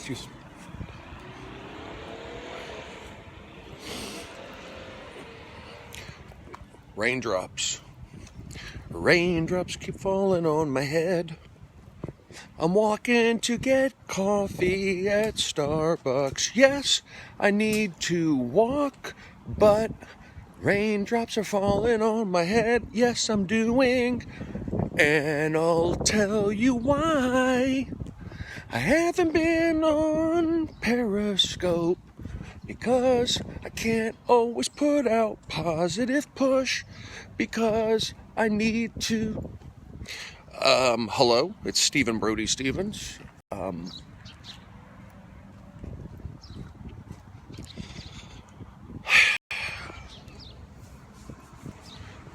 Excuse me. Raindrops. Raindrops keep falling on my head. I'm walking to get coffee at Starbucks. Yes, I need to walk, but raindrops are falling on my head. Yes, I'm doing. And I'll tell you why. I haven't been on Periscope because I can't always put out positive push because I need to. Hello, it's Stephen Brody Stevens. I'm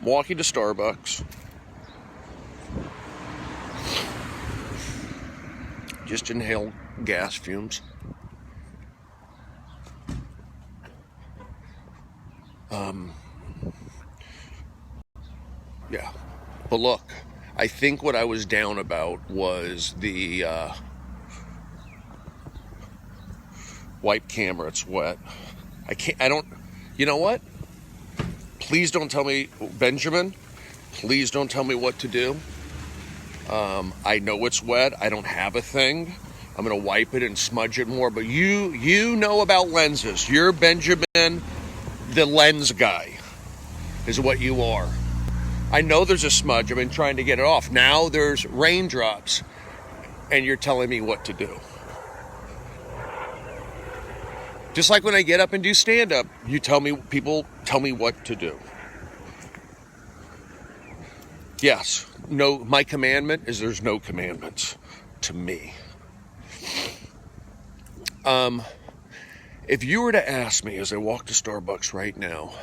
walking to Starbucks. Just inhale gas fumes. Yeah. But look, I think what I was down about was the wipe camera. It's wet. You know what? Please don't tell me, Benjamin, please don't tell me what to do. I know it's wet. I don't have a thing. I'm going to wipe it and smudge it more. But you know about lenses. You're Benjamin, the lens guy, is what you are. I know there's a smudge. I've been trying to get it off. Now there's raindrops, and you're telling me what to do. Just like when I get up and do stand-up, people tell me what to do. Yes, no, my commandment is there's no commandments to me. If you were to ask me as I walk to Starbucks right now,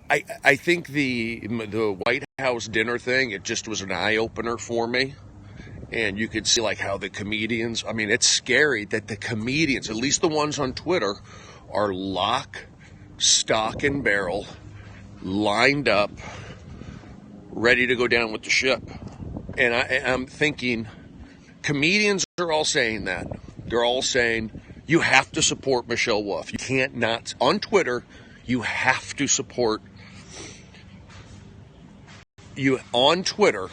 I think the White House dinner thing, it just was an eye-opener for me. And you could see like how the comedians, I mean, it's scary that the comedians, at least the ones on Twitter, are lock, stock, and barrel, lined up, ready to go down with the ship. And I'm thinking, comedians are all saying that. They're all saying, you have to support Michelle Wolf. You can't not, on Twitter, you have to support, on Twitter.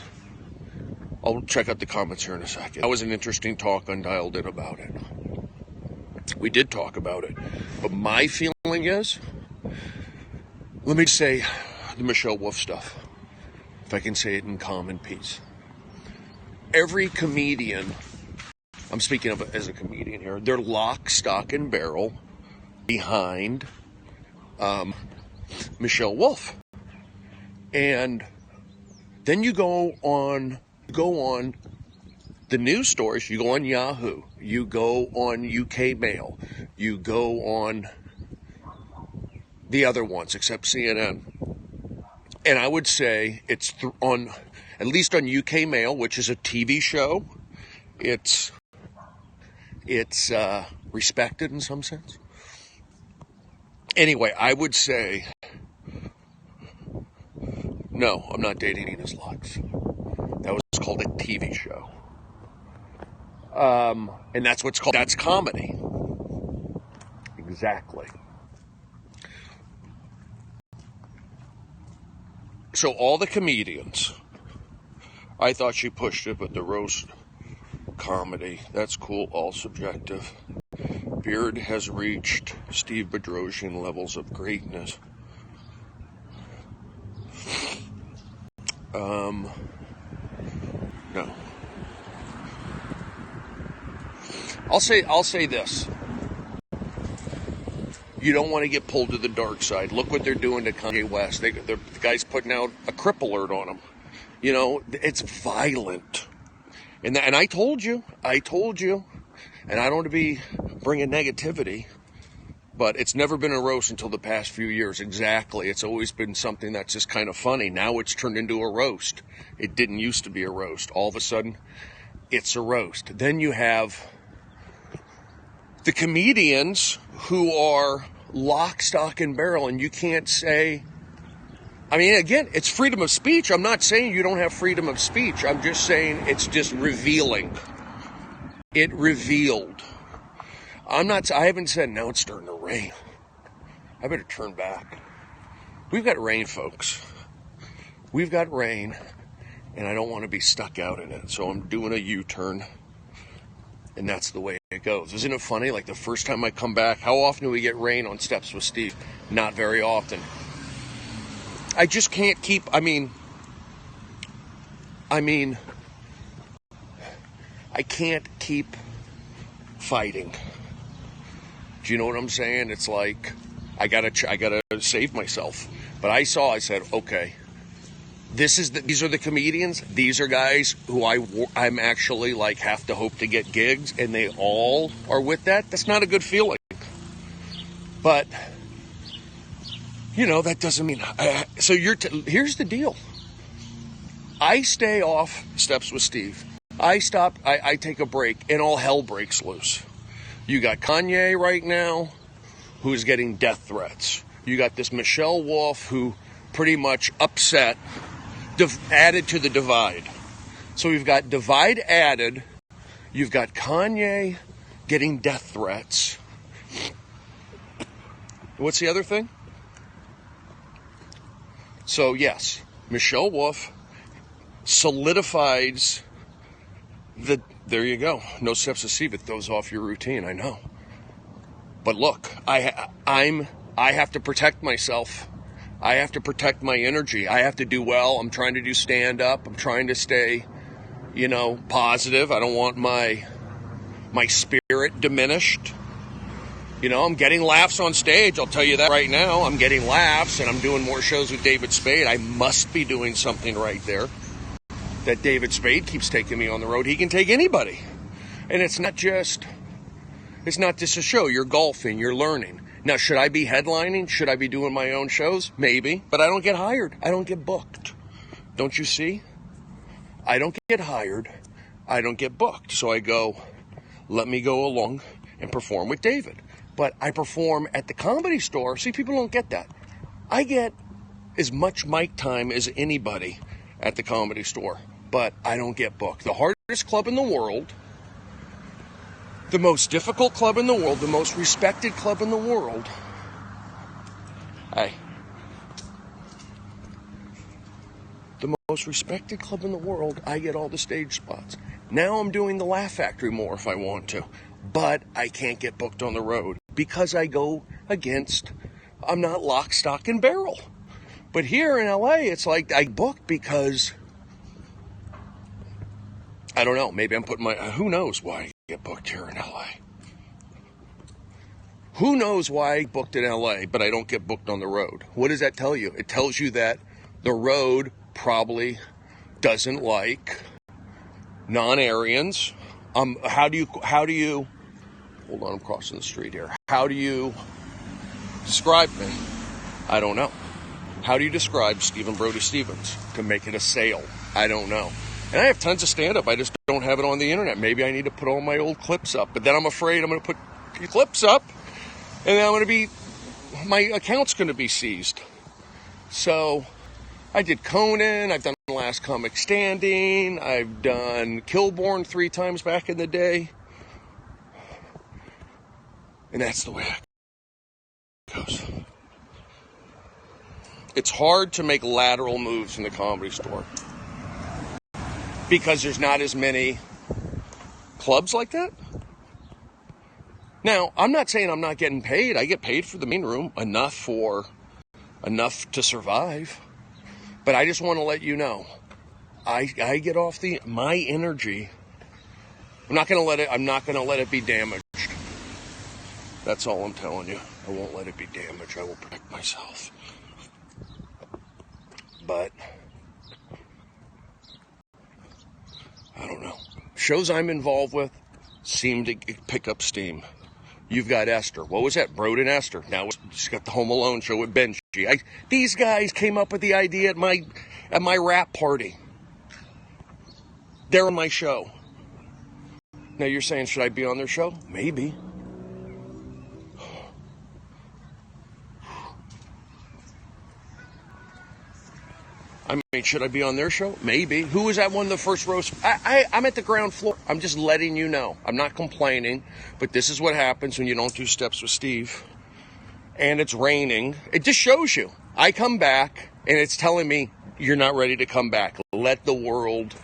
I'll check out the comments here in a second. That was an interesting talk on Dialed In about it. We did talk about it. But my feeling is, let me say the Michelle Wolf stuff, if I can say it in common peace. Every comedian, I'm speaking of as a comedian here, they're lock, stock, and barrel behind Michelle Wolf. And then you go on the news stories, you go on Yahoo, you go on UK Mail, you go on the other ones except CNN. And I would say it's on, at least on UK Mail, which is a TV show, it's respected in some sense. Anyway, I would say, no, I'm not dating Nina's Lux. That was called a TV show. And that's that's comedy. Exactly. So all the comedians, I thought she pushed it, but the roast comedy, that's cool, all subjective. Beard has reached Steve Bedrosian levels of greatness. No. I'll say this. You don't want to get pulled to the dark side. Look what they're doing to Kanye West. The guy's putting out a crip alert on him. You know, it's violent. And I told you, and I don't want to be bringing negativity, but it's never been a roast until the past few years. Exactly. It's always been something that's just kind of funny. Now it's turned into a roast. It didn't used to be a roast. All of a sudden, it's a roast. Then you have the comedians who are lock, stock, and barrel, and you can't say, I mean, again, it's freedom of speech. I'm not saying you don't have freedom of speech. I'm just saying it's just revealing. it revealed. I haven't said, now it's starting to rain. I better turn back. We've got rain, folks. We've got rain, and I don't want to be stuck out in it, so I'm doing a U-turn, and that's the way it goes. Isn't it funny? Like the first time I come back, how often do we get rain on Steps with Steve? Not very often. I just can't keep, I can't keep fighting. Do you know what I'm saying? It's like, I gotta save myself. But I said, okay, these are the comedians. These are guys who I'm actually like have to hope to get gigs, and they all are with that. That's not a good feeling. But that doesn't mean. Here's the deal. I stay off Steps with Steve. I stop. I take a break, and all hell breaks loose. You got Kanye right now, who's getting death threats. You got this Michelle Wolf who pretty much upset. Added to the divide. So we've got divide added. You've got Kanye getting death threats. What's the other thing? So yes, Michelle Wolf solidifies there you go. No Steps to Steve. It throws off your routine. I know. But look, I have to protect myself. I have to protect my energy. I have to do well. I'm trying to do stand-up. I'm trying to stay, positive. I don't want my spirit diminished. I'm getting laughs on stage. I'll tell you that right now. I'm getting laughs, and I'm doing more shows with David Spade. I must be doing something right there. That David Spade keeps taking me on the road. He can take anybody. And it's not just a show. You're golfing. You're learning. Now, should I be headlining? Should I be doing my own shows? Maybe. But I don't get hired. I don't get booked. Don't you see? I don't get hired. I don't get booked. So I go, let me go along and perform with David. But I perform at the Comedy Store. See, people don't get that. I get as much mic time as anybody at the Comedy Store. But I don't get booked. The hardest club in the world, the most difficult club in the world, the most respected club in the world. The most respected club in the world, I get all the stage spots. Now I'm doing the Laugh Factory more if I want to. But I can't get booked on the road because I go against, I'm not lock, stock, and barrel. But here in LA, it's like I book because, I don't know, maybe I'm putting who knows why I get booked here in LA. Who knows why I booked in LA, but I don't get booked on the road? What does that tell you? It tells you that the road probably doesn't like non-Aryans. How do you, hold on, I'm crossing the street here. How do you describe me? I don't know. How do you describe Stephen Brody Stevens to make it a sale? I don't know. And I have tons of stand-up. I just don't have it on the internet. Maybe I need to put all my old clips up. But then I'm afraid I'm going to put clips up, and then my account's going to be seized. So I did Conan. I've done Last Comic Standing. I've done Kilborn 3 times back in the day. And that's the way it goes. It's hard to make lateral moves in the Comedy Store because there's not as many clubs like that. Now, I'm not saying I'm not getting paid. I get paid for the main room, enough to survive. But I just want to let you know, I get off my energy. I'm not going to let it be damaged. That's all I'm telling you. I won't let it be damaged. I will protect myself. But I don't know. Shows I'm involved with seem to pick up steam. You've got Esther. What was that? Brody and Esther. Now she's got the Home Alone show with Benji. These guys came up with the idea at my rap party. They're on my show. Now you're saying, should I be on their show? Maybe. I mean, should I be on their show? Maybe. Who was that one, the first roast? I'm at the ground floor. I'm just letting you know. I'm not complaining, but this is what happens when you don't do Steps with Steve. And it's raining. It just shows you. I come back, and it's telling me you're not ready to come back. Let the world,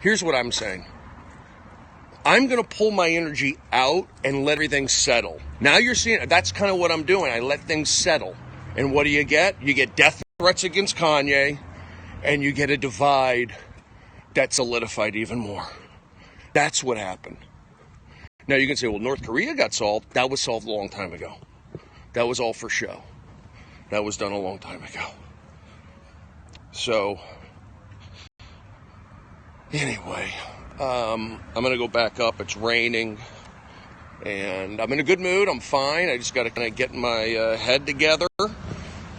here's what I'm saying. I'm going to pull my energy out and let everything settle. Now you're seeing, that's kind of what I'm doing. I let things settle. And what do? You get death threats against Kanye, and you get a divide that's solidified even more. That's what happened. Now you can say, well, North Korea got solved. That was solved a long time ago. That was all for show. That was done a long time ago. So, anyway, I'm going to go back up. It's raining, and I'm in a good mood. I'm fine. I just got to kind of get my head together.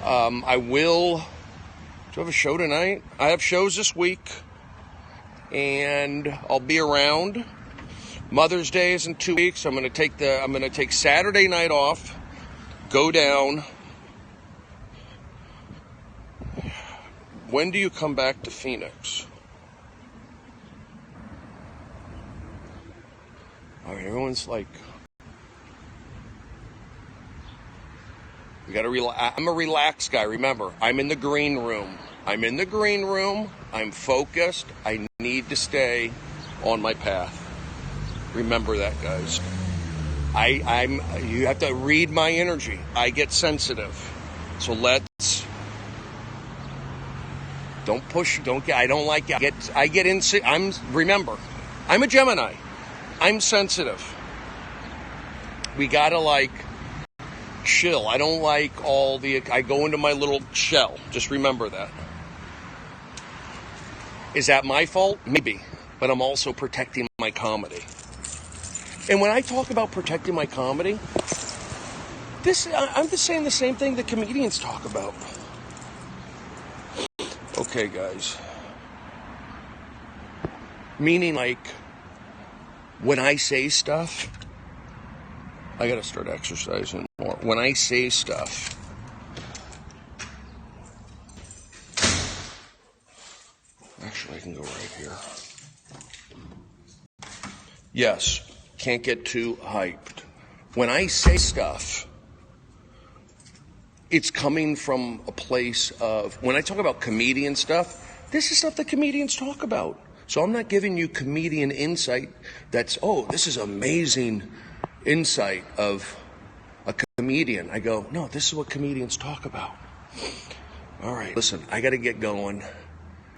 I will. Do I have a show tonight? I have shows this week, and I'll be around. Mother's Day is in 2 weeks. I'm going to take Saturday night off. Go down. When do you come back to Phoenix? All right, everyone's like, you got to relax. I'm a relaxed guy. Remember, I'm in the green room. I'm focused. I need to stay on my path. Remember that, guys. You have to read my energy. I get sensitive. So don't push, I don't like it. Remember, I'm a Gemini. I'm sensitive. We gotta chill. I don't like I go into my little shell. Just remember that. Is that my fault? Maybe. But I'm also protecting my comedy. And when I talk about protecting my comedy, I'm just saying the same thing that comedians talk about. Okay, guys. Meaning, when I say stuff, I gotta start exercising more. When I say stuff, actually, I can go right here. Yes, can't get too hyped. When I say stuff, it's coming from a place of, when I talk about comedian stuff, this is stuff that comedians talk about. So I'm not giving you comedian insight that's, this is amazing insight of a comedian. I go, no, this is what comedians talk about. All right, listen, I got to get going.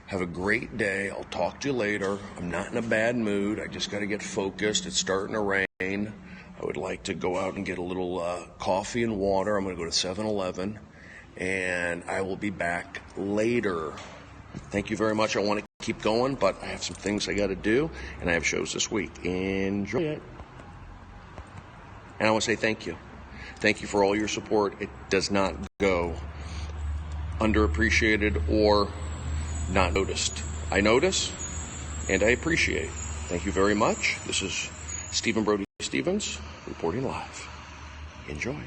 Have a great day. I'll talk to you later. I'm not in a bad mood. I just got to get focused. It's starting to rain. I would like to go out and get a little coffee and water. I'm going to go to 7-Eleven, and I will be back later. Thank you very much. I want to keep going, but I have some things I got to do, and I have shows this week. Enjoy it. And I want to say thank you. Thank you for all your support. It does not go underappreciated or not noticed. I notice, and I appreciate. Thank you very much. This is Stephen Brody Stevens reporting live. Enjoy.